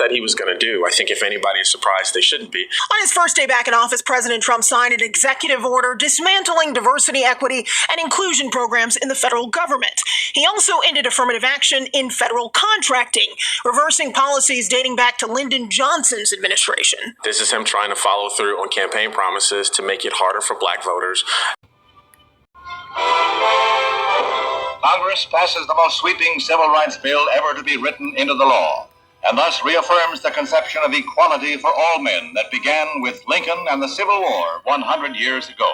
said he was going to do. I think if anybody is surprised, they shouldn't be. On his first day back in office, President Trump signed an executive order dismantling diversity, equity, and inclusion programs in the federal government. He also ended affirmative action in federal contracting, reversing policies dating back to Lyndon Johnson's administration. This is him trying to follow through on campaign promises to make it harder for black voters. Congress passes the most sweeping civil rights bill ever to be written into the law, and thus reaffirms the conception of equality for all men that began with Lincoln and the Civil War 100 years ago.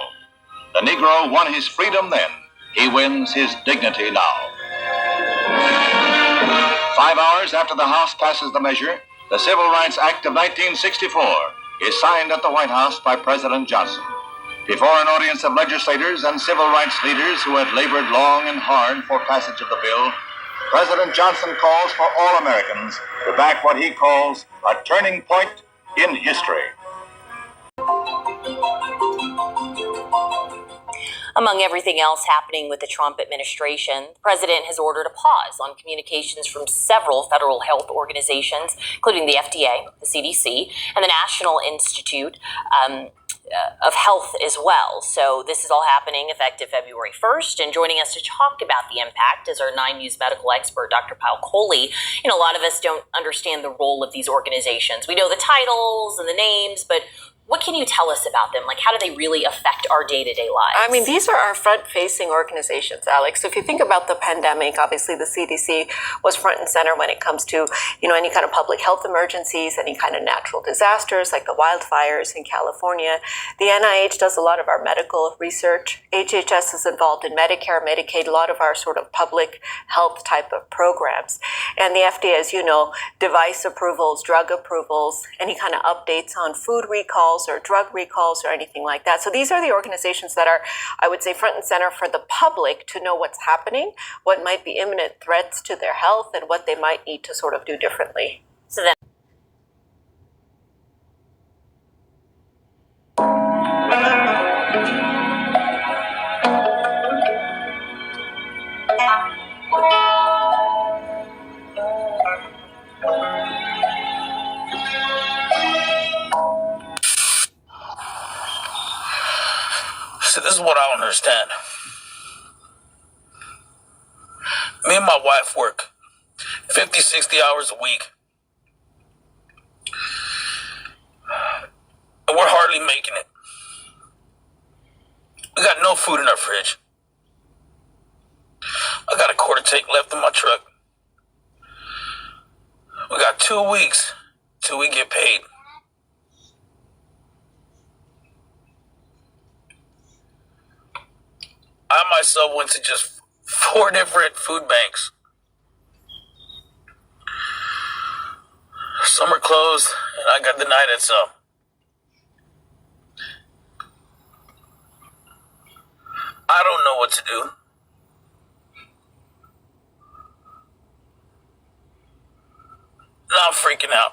The Negro won his freedom then. He wins his dignity now. 5 hours after the House passes the measure, the Civil Rights Act of 1964 is signed at the White House by President Johnson. Before an audience of legislators and civil rights leaders who had labored long and hard for passage of the bill, President Johnson calls for all Americans to back what he calls a turning point in history. Among everything else happening with the Trump administration, the president has ordered a pause on communications from several federal health organizations, including the FDA, the CDC, and the National Institute of Health as well. So this is all happening effective February 1st. And joining us to talk about the impact is our 9 News medical expert, Dr. Payal Kohli. You know, a lot of us don't understand the role of these organizations. We know the titles and the names, but what can you tell us about them? Like, how do they really affect our day-to-day lives? I mean, these are our front-facing organizations, Alex. So if you think about the pandemic, obviously the CDC was front and center when it comes to, you know, any kind of public health emergencies, any kind of natural disasters like the wildfires in California. The NIH does a lot of our medical research. HHS is involved in Medicare, Medicaid, a lot of our sort of public health type of programs. And the FDA, as you know, device approvals, drug approvals, any kind of updates on food recalls or drug recalls or anything like that. So these are the organizations that are, I would say, front and center for the public to know what's happening, what might be imminent threats to their health, and what they might need to sort of do differently. So then So this is what I don't understand. Me and my wife work 50, 60 hours a week. And we're hardly making it. We got no food in our fridge. I got a quarter tank left in my truck. We got 2 weeks till we get paid. I myself went to just 4 different food banks. Some are closed, and I got denied at some. I don't know what to do. Now I'm freaking out.